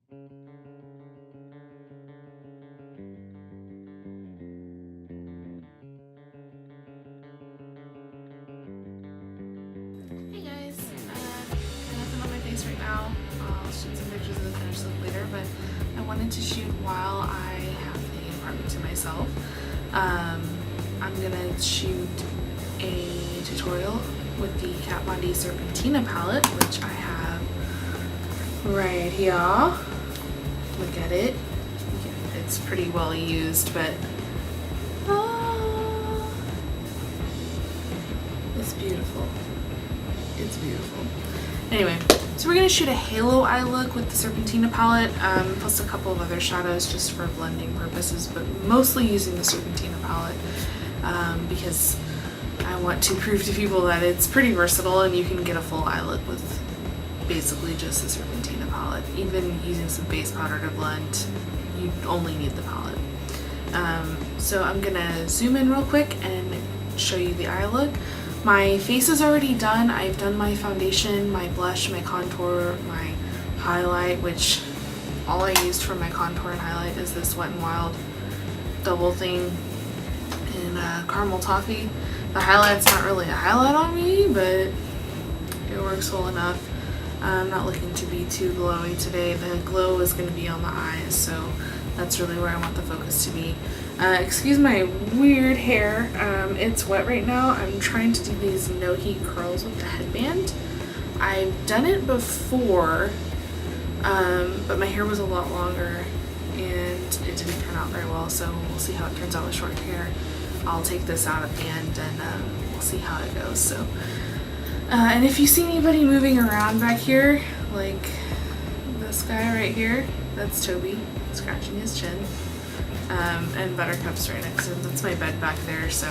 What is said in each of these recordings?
Hey guys, nothing on my face right now. I'll shoot some pictures of the finished look later, but I wanted to shoot while I have the apartment to myself. I'm gonna shoot a tutorial with the Kat Von D Serpentina palette, which I have right here. Look at it. It's pretty well used, but it's beautiful. It's beautiful. Anyway, so we're going to shoot a halo eye look with the Serpentina palette, plus a couple of other shadows just for blending purposes, but mostly using the Serpentina palette because I want to prove to people that it's pretty versatile and you can get a full eye look with basically just the Serpentina palette. Even using some base powder to blend, you only need the palette. So I'm going to zoom in real quick and show you the eye look. My face is already done. I've done my foundation, my blush, my contour, my highlight, which all I used for my contour and highlight is this Wet n Wild double thing in caramel toffee. The highlight's not really a highlight on me, but it works well enough. I'm not looking to be too glowy today. The glow is going to be on the eyes, so that's really where I want the focus to be. Excuse my weird hair. It's wet right now. I'm trying to do these no heat curls with the headband. I've done it before, but my hair was a lot longer and it didn't turn out very well, so we'll see how it turns out with short hair. I'll take this out at the end and we'll see how it goes. So, and if you see anybody moving around back here, like this guy right here, that's Toby scratching his chin. And Buttercup's right next to him. That's my bed back there, so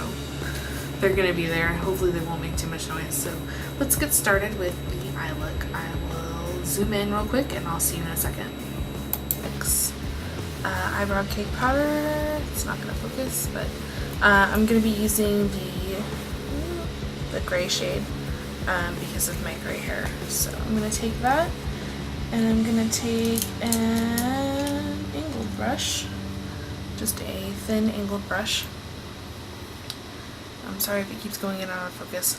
they're gonna be there. Hopefully they won't make too much noise. So let's get started with the eye look. I will zoom in real quick and I'll see you in a second. Thanks. Eyebrow cake powder. It's not gonna focus, but I'm gonna be using the gray shade because of my gray hair. So I'm gonna take that and I'm gonna take an angled brush. Just a thin angled brush. I'm sorry if it keeps going in and out of focus.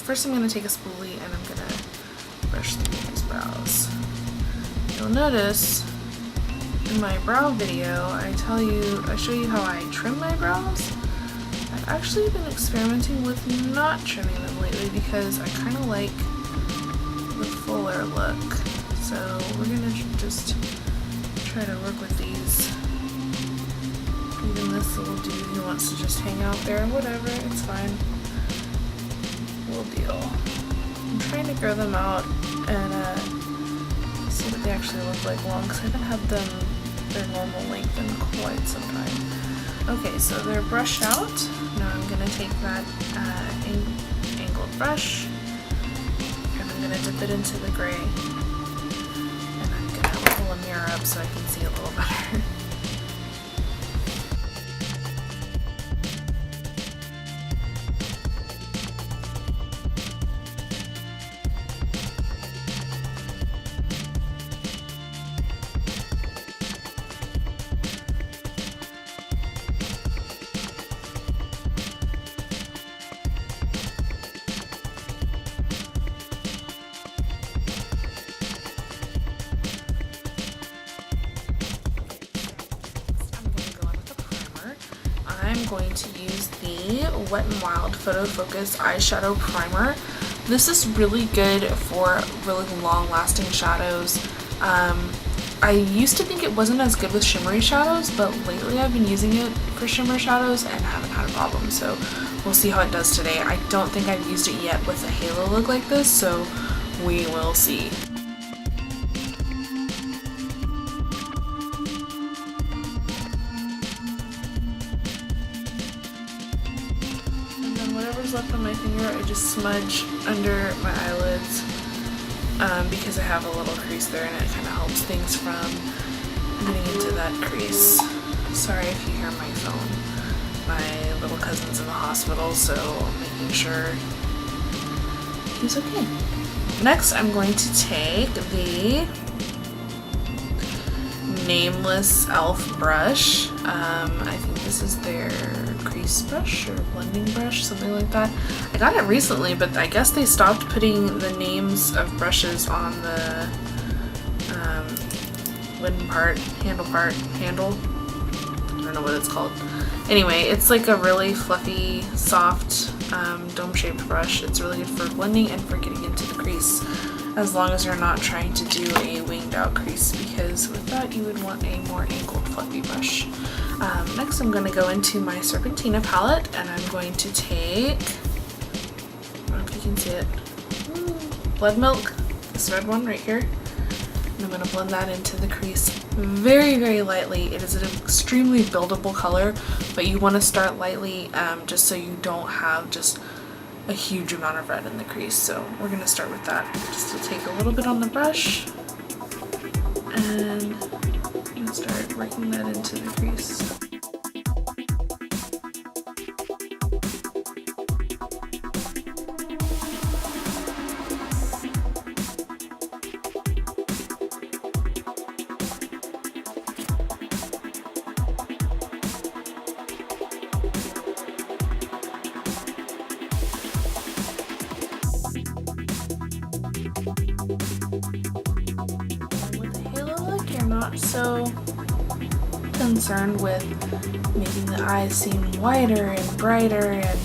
First I'm going to take a spoolie and I'm going to brush through these brows. You'll notice in my brow video I show you how I trim my brows. I've actually been experimenting with not trimming them lately because I kind of like the fuller look. So we're going to just try to work with these. Even this little dude who wants to just hang out there, whatever, it's fine. We'll deal. I'm trying to grow them out and see what they actually look like long, because I haven't had them their normal length in quite some time. Okay, so they're brushed out. Now I'm going to take that angled brush and I'm going to dip it into the gray. And I'm going to pull a mirror up so I can see a little better. I'm going to use the Wet n Wild Photofocus eyeshadow primer. This is really good for really long lasting shadows. I used to think it wasn't as good with shimmery shadows, but lately I've been using it for shimmer shadows and haven't had a problem, so we'll see how it does today. I don't think I've used it yet with a halo look like this, so we will see. Left on my finger, I just smudge under my eyelids because I have a little crease there and it kind of helps things from getting into that crease. Sorry if you hear my phone. My little cousin's in the hospital, so I'm making sure he's okay. Next, I'm going to take the nameless e.l.f. brush. I think this is their crease brush or blending brush, something like that. I got it recently, but I guess they stopped putting the names of brushes on the wooden part, handle. I don't know what it's called. Anyway, it's like a really fluffy, soft, dome-shaped brush. It's really good for blending and for getting into the crease, as long as you're not trying to do a winged out crease, because with that you would want a more angled fluffy brush. Next I'm going to go into my Serpentina palette, and I'm going to take, I don't know if you can see it, Bloodmilk, this red one right here. And I'm going to blend that into the crease very, very lightly. It is an extremely buildable color, but you want to start lightly just so you don't have just a huge amount of red in the crease. So we're going to start with that. Just to take a little bit on the brush, and I'm going to start working that into the crease. Not so concerned with making the eyes seem wider and brighter and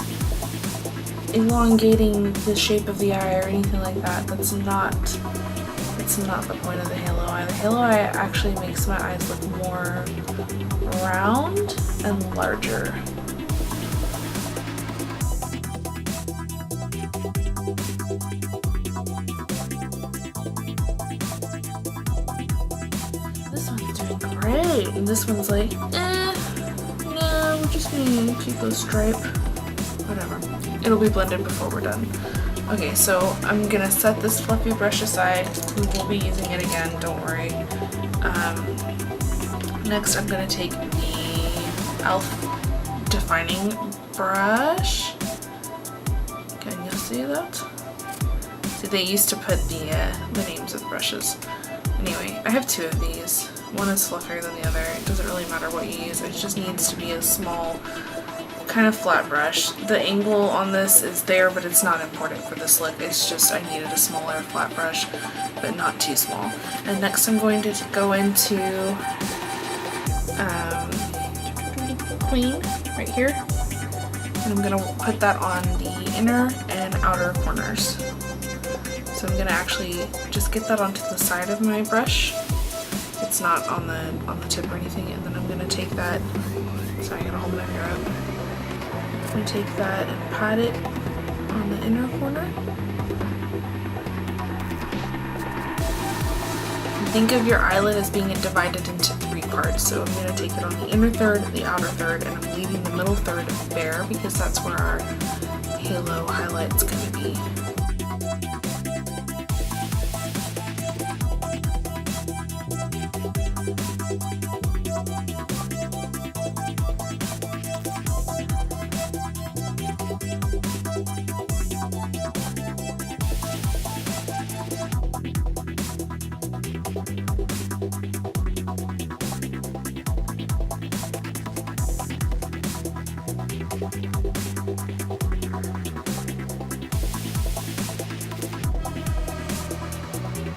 elongating the shape of the eye or anything like that. That's not the point of the halo eye. The halo eye actually makes my eyes look more round and larger. Great, and this one's like, no, we're just gonna keep those stripe. Whatever. It'll be blended before we're done. Okay, so I'm gonna set this fluffy brush aside. We will be using it again, don't worry. Next, I'm gonna take the e.l.f. defining brush. Can you see that? See, they used to put the names of the brushes. Anyway, I have two of these. One is fluffier than the other. It doesn't really matter what you use. It just needs to be a small, kind of flat brush. The angle on this is there, but it's not important for this look. It's just I needed a smaller flat brush, but not too small. And next I'm going to go into Queen right here. And I'm going to put that on the inner and outer corners. So I'm going to actually just get that onto the side of my brush. It's not on the tip or anything, and then I'm gonna take that. Sorry, I gotta hold my hair up. I'm gonna take that and pat it on the inner corner. And think of your eyelid as being divided into 3 parts. So I'm gonna take it on the inner third, the outer third, and I'm leaving the middle third bare because that's where our halo highlight's gonna be.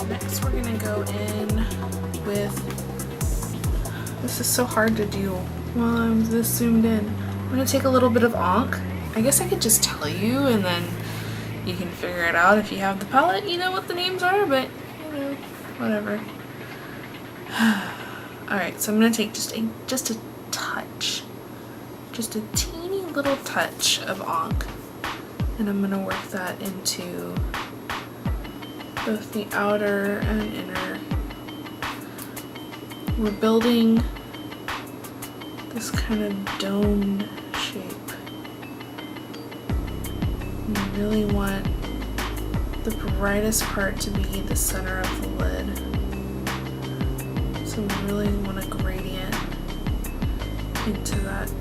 Next we're gonna go in with, this is so hard to do while I'm this zoomed in. I'm gonna take a little bit of Ankh. I guess I could just tell you and then you can figure it out. If you have the palette, you know what the names are, but you know, whatever. Alright, so I'm gonna take just a touch, just a teeny little touch of Ankh, and I'm gonna work that into both the outer and inner. We're building this kind of dome shape. And you really want the brightest part to be the center of the lid. So we really want a gradient into that.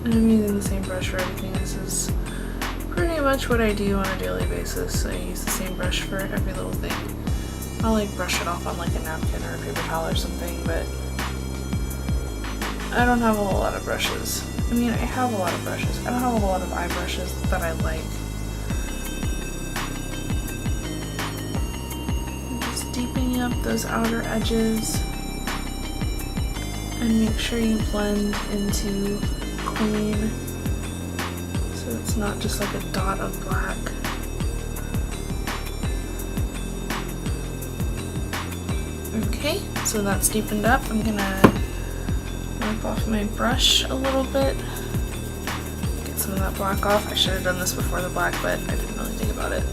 And I'm using the same brush for everything. This is pretty much what I do on a daily basis. I use the same brush for every little thing. I'll like brush it off on like a napkin or a paper towel or something, but I don't have a whole lot of brushes. I mean, I have a lot of brushes. I don't have a lot of eye brushes that I like. I'm just deepening up those outer edges. And make sure you blend into Queen so it's not just like a dot of black. Okay, so that's deepened up. I'm gonna wipe off my brush a little bit. Get some of that black off. I should have done this before the black, but I didn't really think about it.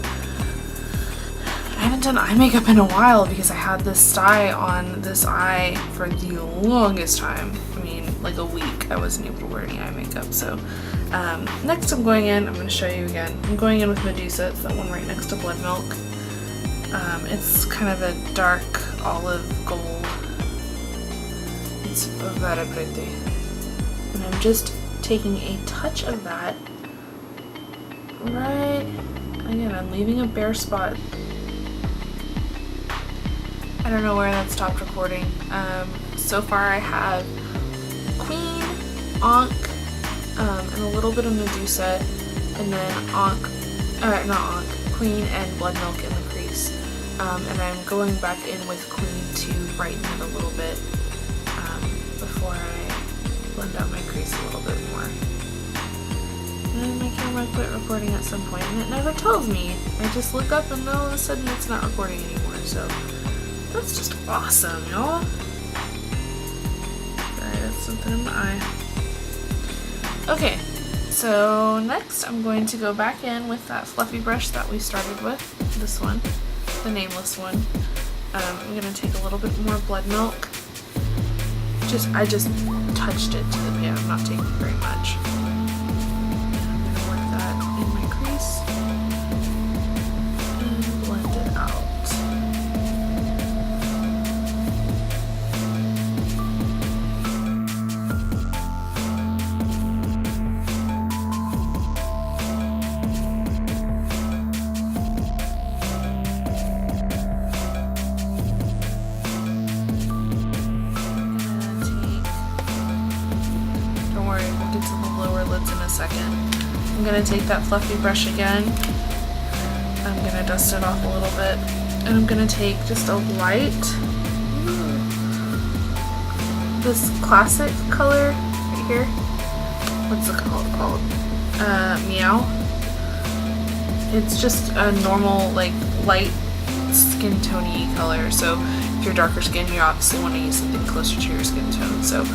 I haven't done eye makeup in a while because I had this dye on this eye for the longest time. I mean, like a week. I wasn't able to wear any eye makeup. So next I'm going in, I'm going to show you again. I'm going in with Medusa. It's that one right next to Bloodmilk. It's kind of a dark olive gold. It's very pretty. And I'm just taking a touch of that. Right. Again, I'm leaving a bare spot. I don't know where that stopped recording. So far I have Queen, Ankh, and a little bit of Medusa, and then Queen and Bloodmilk in the crease. And I'm going back in with Queen to brighten it a little bit before I blend out my crease a little bit more. And my camera quit recording at some point, and it never tells me. I just look up and all of a sudden it's not recording anymore, so that's just awesome, y'all. Sorry, that's something in my eye. Okay, so next I'm going to go back in with that fluffy brush that we started with, this one, the nameless one. I'm going to take a little bit more Bloodmilk. I just touched it to the pan, I'm not taking very much. And I'm going to work that in my crease and blend it out. I'm going to take that fluffy brush again. I'm going to dust it off a little bit. And I'm going to take just a light, this classic color right here. What's the color called? Meow. It's just a normal, like, light skin tone-y color. So if you're darker skin, you obviously want to use something closer to your skin tone. So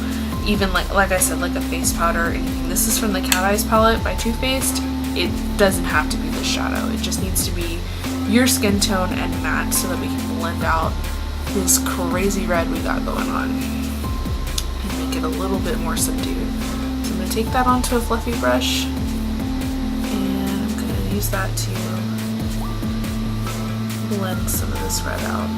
even like I said, like a face powder or anything. This is from the Cat Eyes palette by Too Faced. It doesn't have to be the shadow. It just needs to be your skin tone and matte so that we can blend out this crazy red we got going on and make it a little bit more subdued. So I'm going to take that onto a fluffy brush and I'm going to use that to blend some of this red out.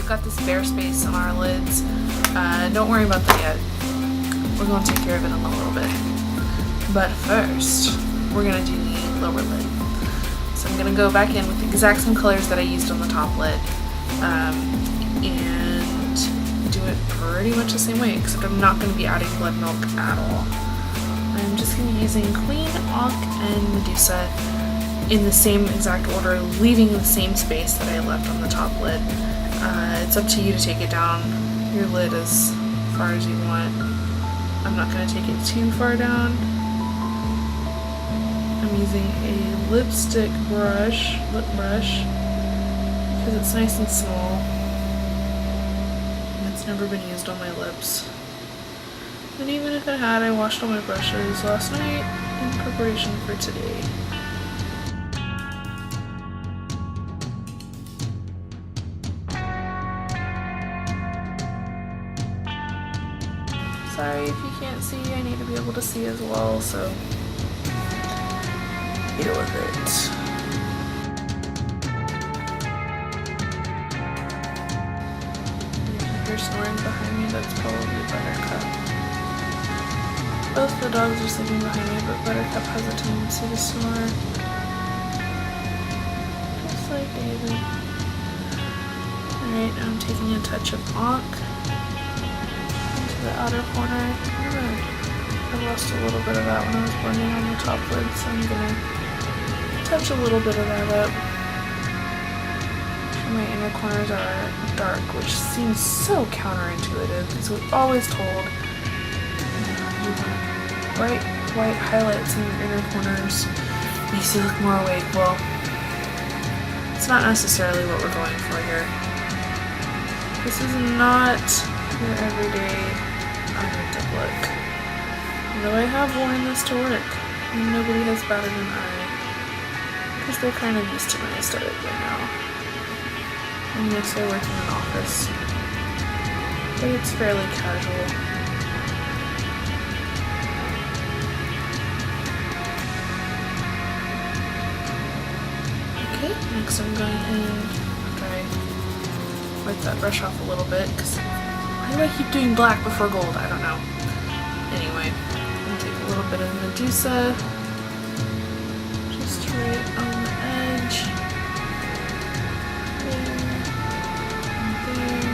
Got this bare space on our lids. Don't worry about that yet. We're going to take care of it in a little bit. But first, we're going to do the lower lid. So I'm going to go back in with the exact same colors that I used on the top lid and do it pretty much the same way, except I'm not going to be adding Bloodmilk at all. I'm just going to be using Queen, Ankh, and Medusa in the same exact order, leaving the same space that I left on the top lid. It's up to you to take it down your lid as far as you want. I'm not going to take it too far down. I'm using a lipstick brush, lip brush, because it's nice and small. And it's never been used on my lips. And even if it had, I washed all my brushes last night in preparation for today. Sorry if you can't see, I need to be able to see as well, so deal with it. If you're snoring behind me, that's probably Buttercup. Both the dogs are sleeping behind me, but Buttercup has a tendency to snore. Just like David. Alright, I'm taking a touch of Ankh into the outer corner. I lost a little bit of that when I was blending on the top lid, so I'm gonna touch a little bit of that up. My inner corners are dark, which seems so counterintuitive because we're always told you want bright white highlights in your inner corners, makes you look more awake. Well, it's not necessarily what we're going for here. This is not your everyday authentic look. Though I have worn this to work, and nobody has batted an eye, because they're kind of used to my aesthetic by now. And yes, I work in an office, but it's fairly casual. Okay, next I'm going in after I wipe that brush off a little bit, because why do I keep doing black before gold? I don't know. Anyway, I'm going to take a little bit of Medusa, just right on the edge, there, and there,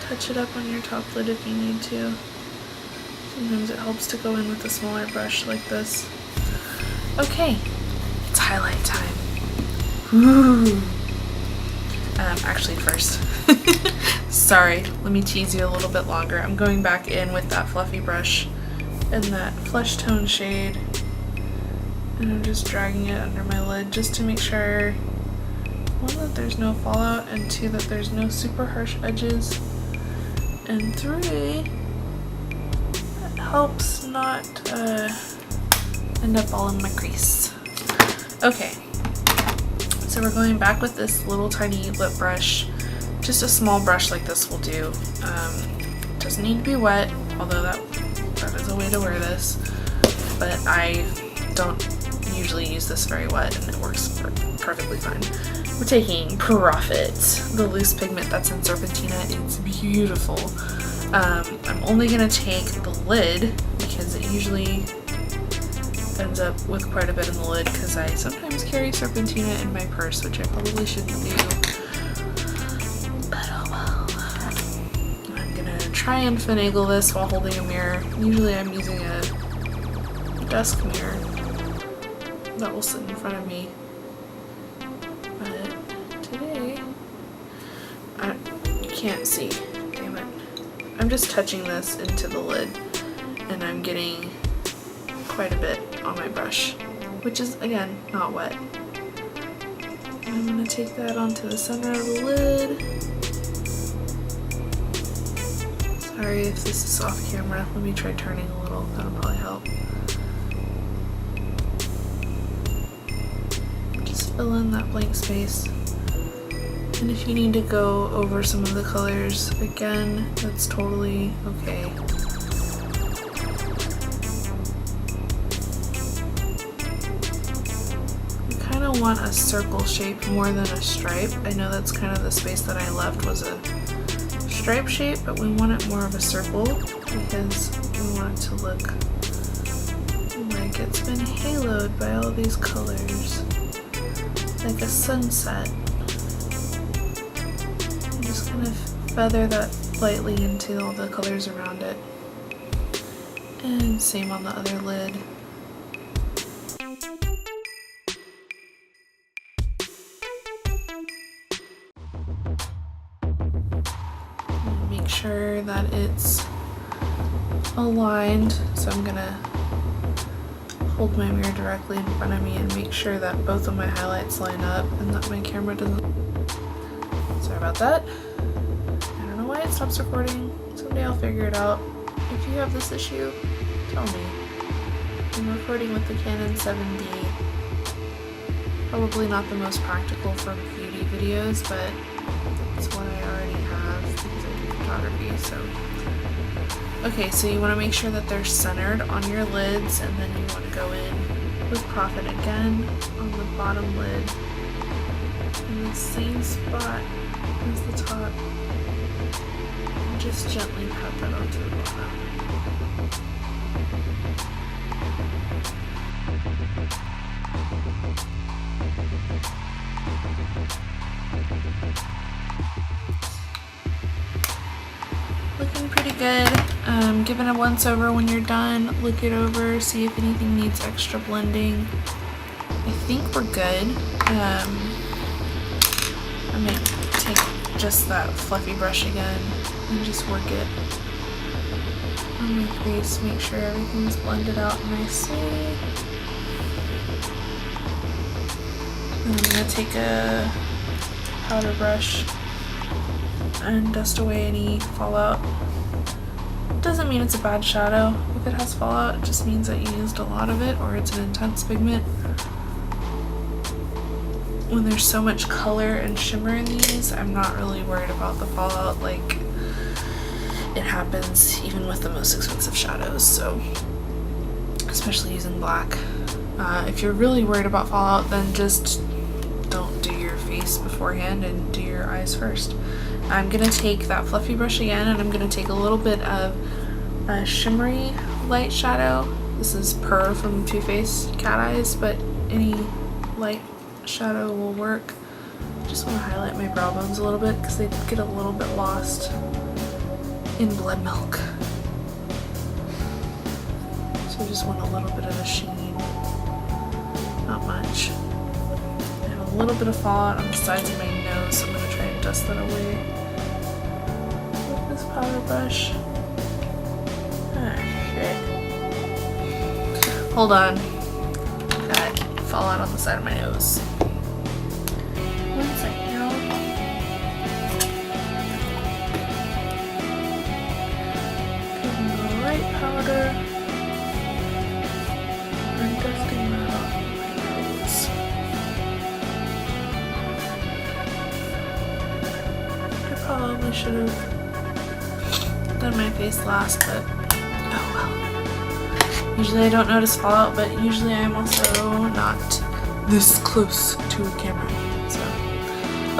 touch it up on your top lid if you need to. Sometimes it helps to go in with a smaller brush like this. Okay, it's highlight time. Ooh. Actually first, sorry, let me tease you a little bit longer. I'm going back in with that fluffy brush in that flesh tone shade, and I'm just dragging it under my lid just to make sure, one, that there's no fallout, and two, that there's no super harsh edges, and three, helps not end up all in my crease. Okay, so we're going back with this little tiny lip brush. Just a small brush like this will do. Doesn't need to be wet, although that is a way to wear this, but I don't usually use this very wet and it works perfectly fine. We're taking Profit, the loose pigment that's in Serpentina. It's beautiful. I'm only going to take the lid because it usually ends up with quite a bit in the lid, because I sometimes carry Serpentina in my purse, which I probably shouldn't do. But oh well. I'm going to try and finagle this while holding a mirror. Usually I'm using a desk mirror that will sit in front of me. But today, you can't see. I'm just touching this into the lid, and I'm getting quite a bit on my brush, which is, again, not wet. And I'm going to take that onto the center of the lid. Sorry if this is off camera. Let me try turning a little. That'll probably help. Just fill in that blank space. And if you need to go over some of the colors again, that's totally okay. You kind of want a circle shape more than a stripe. I know that's kind of the space that I left was a stripe shape, but we want it more of a circle because we want it to look like it's been haloed by all these colors, like a sunset. Just kind of feather that lightly into all the colors around it. And same on the other lid. Make sure that it's aligned, so I'm gonna hold my mirror directly in front of me and make sure that both of my highlights line up and that my camera doesn't. Sorry about that. I don't know why it stops recording. Someday I'll figure it out. If you have this issue, tell me. I'm recording with the Canon 7D. Probably not the most practical for beauty videos, but it's what I already have because I do photography, so. Okay, so you want to make sure that they're centered on your lids, and then you want to go in with Profit again on the bottom lid in the same spot as the top. And just gently pat that onto the bottom. Looking pretty good. Give it a once over when you're done. Look it over, see if anything needs extra blending. I think we're good. I might take just that fluffy brush again and just work it on my crease. Make sure everything's blended out nicely. And I'm going to take a powder brush and dust away any fallout. Doesn't mean it's a bad shadow if it has fallout, it just means that you used a lot of it or it's an intense pigment. When there's so much color and shimmer in these, I'm not really worried about the fallout. Like, it happens even with the most expensive shadows, so especially using black. If you're really worried about fallout, then just don't do your face beforehand and do your eyes first. I'm going to take that fluffy brush again, and I'm going to take a little bit of a shimmery light shadow. This is Purrr from Too Faced Cat Eyes, but any light shadow will work. Just want to highlight my brow bones a little bit because they get a little bit lost in Bloodmilk. So I just want a little bit of a sheen, not much. I have a little bit of fallout on the sides of my nose, so I'm going to try and dust that away with this powder brush. Okay. Hold on. Got fallout on the side of my nose. One second, y'all. Giving the right powder and dusting that off my nose. I probably should have done my face last, but oh well. Usually I don't notice fallout, but usually I'm also not this close to a camera. So,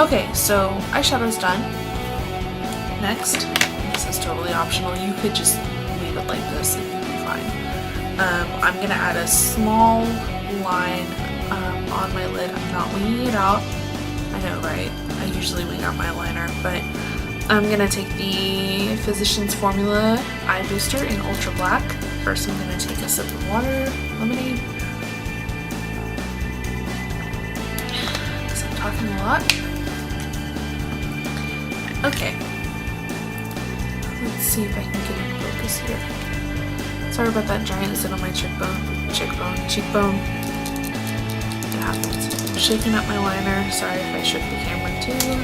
okay, so eyeshadow's done. Next, this is totally optional. You could just leave it like this and you'll be fine. I'm gonna add a small line on my lid. I'm not winging it out. I know, right? I usually wing out my liner, but I'm gonna take the Physicians Formula Eye Booster in Ultra Black. First, I'm gonna take a sip of water, lemonade. Because I'm talking a lot. Okay. Let's see if I can get in focus here. Sorry about that giant zit on my cheekbone. It happens. I'm shaking up my liner. Sorry if I shook the camera too.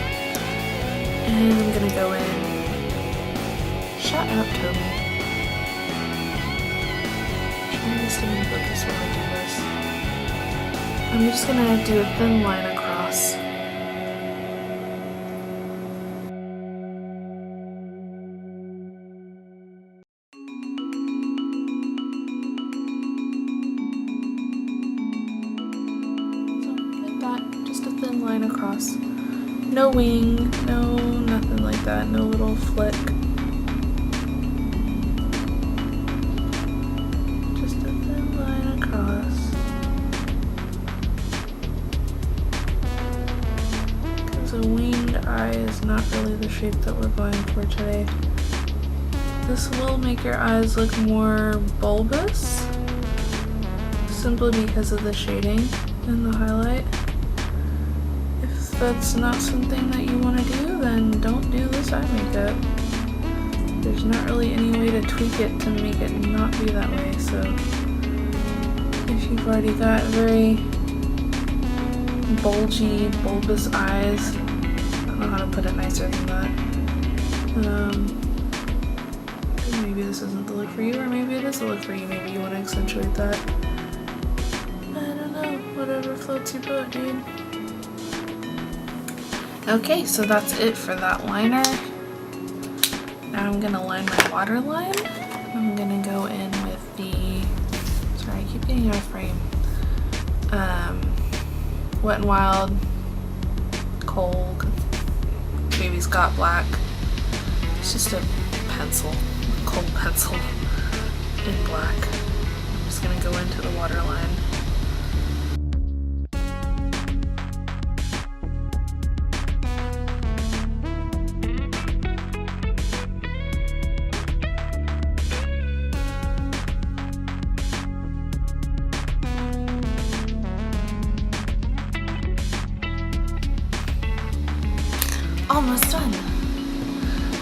And I'm gonna go in. Shut up, Toby. I'm trying to stay in focus while I do this. I'm just gonna do a thin line across. Line across. No wing, no nothing like that, no little flick. Just a thin line across. Because a winged eye is not really the shape that we're going for today. This will make your eyes look more bulbous, simply because of the shading and the highlight. If that's not something that you want to do, then don't do this eye makeup. There's not really any way to tweak it to make it not be that way, so if you've already got very bulgy, bulbous eyes, I don't know how to put it nicer than that. Maybe this isn't the look for you, or maybe it is the look for you. Maybe you want to accentuate that. Whatever floats your boat, dude. Okay, so that's it for that liner. Now I'm gonna line my waterline. I'm gonna go in with the, sorry, I keep getting out of frame. Wet n Wild Cold Baby Scott Black. It's just a pencil, a cold pencil in black. I'm just gonna go into the waterline. Almost done.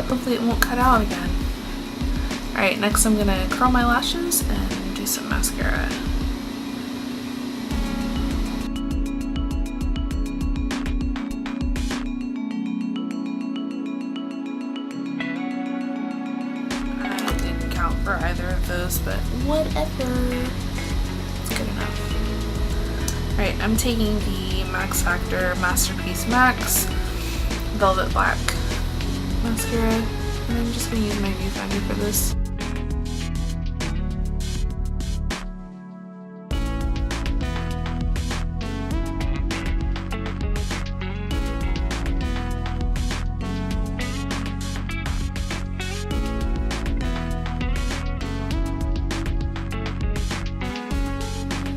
Hopefully it won't cut out again. Alright, next I'm gonna curl my lashes and do some mascara. I didn't count for either of those, but whatever. It's good enough. Alright, I'm taking the Max Factor Masterpiece Max Velvet Black mascara, and I'm just going to use my viewfinder for this.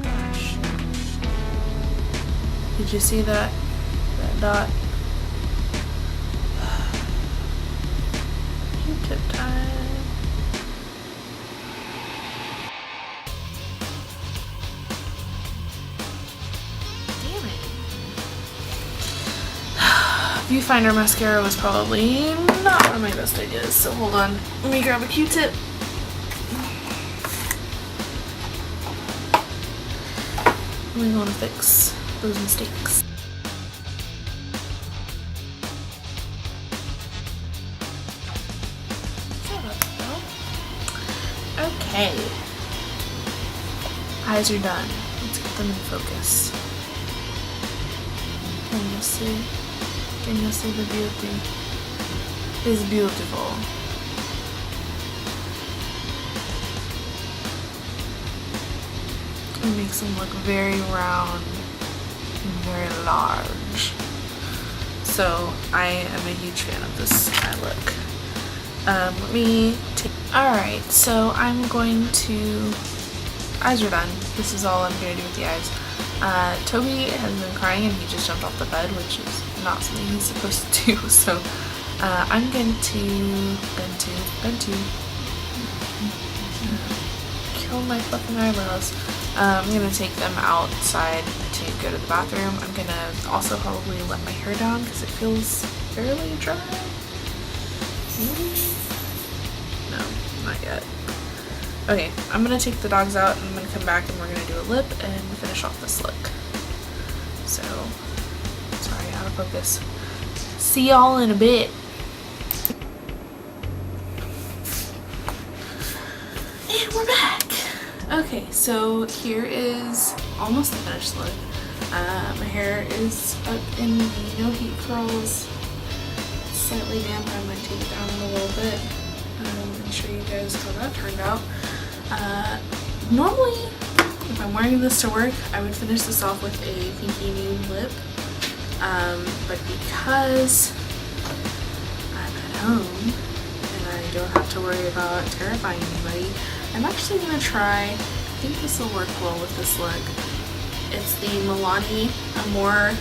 Gosh. Did you see that dot? Tip time. Damn it. Viewfinder mascara was probably not one of my best ideas, so hold on. Let me grab a Q-tip. We want to fix those mistakes. Okay, eyes are done. Let's get them in focus. Can you see? Can you see the beauty? It's beautiful. It makes them look very round and very large. So I am a huge fan of this eye look. Let me take. Alright, so I'm going to. Eyes are done. This is all I'm going to do with the eyes. Toby has been crying and he just jumped off the bed, which is not something he's supposed to do. So I'm going to kill my fucking eyebrows. I'm going to take them outside to go to the bathroom. I'm going to also probably let my hair down because it feels fairly dry. Maybe? No, not yet. Okay, I'm gonna take the dogs out and I'm gonna come back and we're gonna do a lip and finish off this look. So, sorry, out of focus. See y'all in a bit. And we're back. Okay, so here is almost the finished look. My hair is up in the no heat curls. It's slightly damp. I'm gonna take it down a little bit. Make sure you guys how that turned out. Normally, if I'm wearing this to work, I would finish this off with a pinky nude lip. But because I'm at home and I don't have to worry about terrifying anybody, I'm actually going to try, I think this will work well with this look. It's the Milani Amore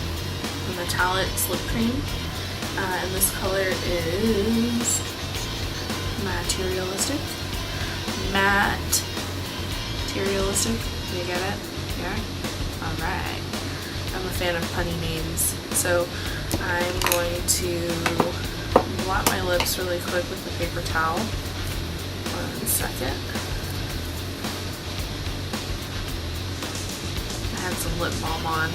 Metallics Lip Cream. And this color is Materialistic. Materialistic. You get it? Yeah? Alright. I'm a fan of punny names. So I'm going to blot my lips really quick with the paper towel. 1 second. I had some lip balm on.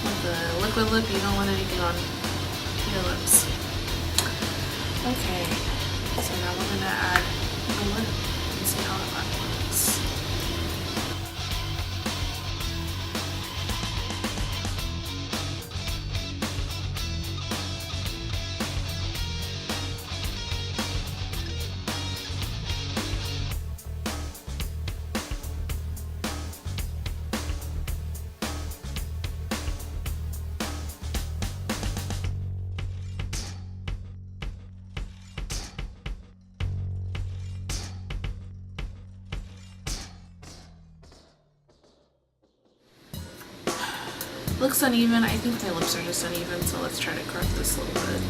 With the liquid lip, you don't want anything on your lips. Okay, so now we're gonna add the lip and see how that looks. looks uneven. I think my lips are just uneven, so let's try to correct this a little bit.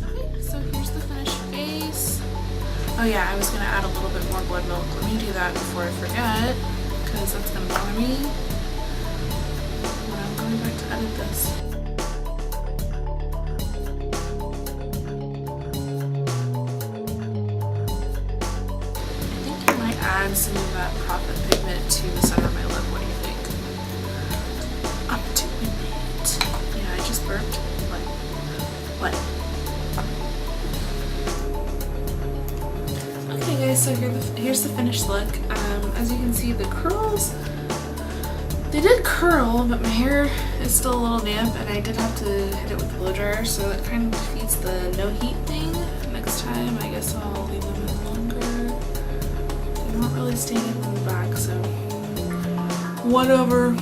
Okay, so here's the finished face. Oh yeah, I was gonna add a little bit more blood milk. Let me do that before I forget, because that's gonna bother me when I'm going back to edit this. I think I might add some of that Prophet pigment to the center of my lip. What do you think? I'm doing it. Yeah, I just burped. What? Okay guys, so here's the finished look. As you can see, the curls, they did curl, but my hair is still a little damp, and I did have to hit it with a blow dryer, so that kind of defeats the no heat thing. Next time, I guess I'll leave them in longer. They're not really staying in the back, so whatever.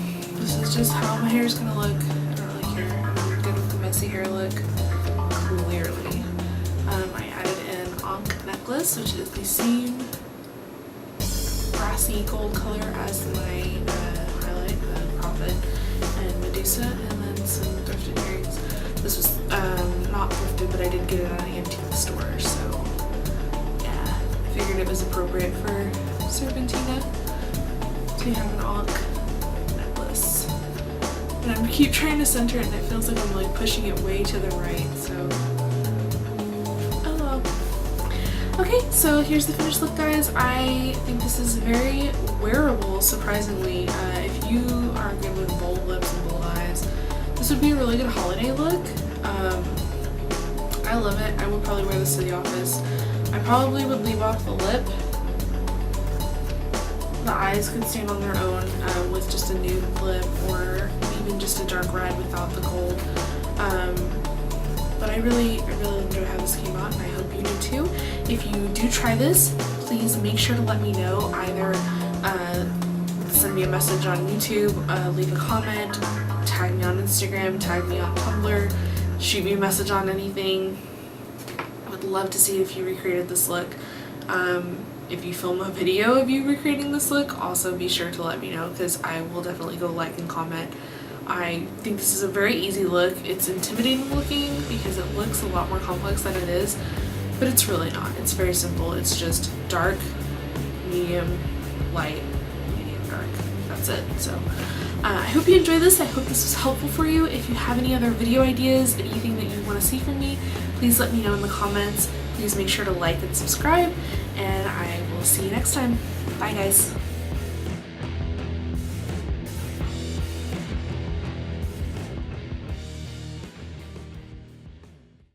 This is just how my hair is gonna look. I don't really care. I'm good with the messy hair look, clearly. I added an Ankh necklace, which is the same brassy gold color as my highlight, the Prophet and Medusa, and then some thrifted earrings. This was not thrifted, but I did get it at an antique store, so yeah, I figured it was appropriate for Serpentina to have an Ankh necklace. And I keep trying to center it, and it feels like I'm like pushing it way to the right, so okay, so here's the finished look, guys. I think this is very wearable, surprisingly. If you are good with bold lips and bold eyes, this would be a really good holiday look. I love it. I would probably wear this to the office. I probably would leave off the lip. The eyes could stand on their own with just a nude lip, or even just a dark red without the gold. But I really enjoy how this came out, and I hope you do too. If you do try this, please make sure to let me know. Either send me a message on YouTube, leave a comment, tag me on Instagram, tag me on Tumblr, shoot me a message on anything. I would love to see if you recreated this look. If you film a video of you recreating this look, also be sure to let me know, because I will definitely go like and comment. I think this is a very easy look. It's intimidating looking because it looks a lot more complex than it is, but it's really not. It's very simple. It's just dark, medium, light, medium, dark. That's it. So I hope you enjoyed this. I hope this was helpful for you. If you have any other video ideas, anything that you want to see from me, please let me know in the comments. Please make sure to like and subscribe, and I will see you next time. Bye guys.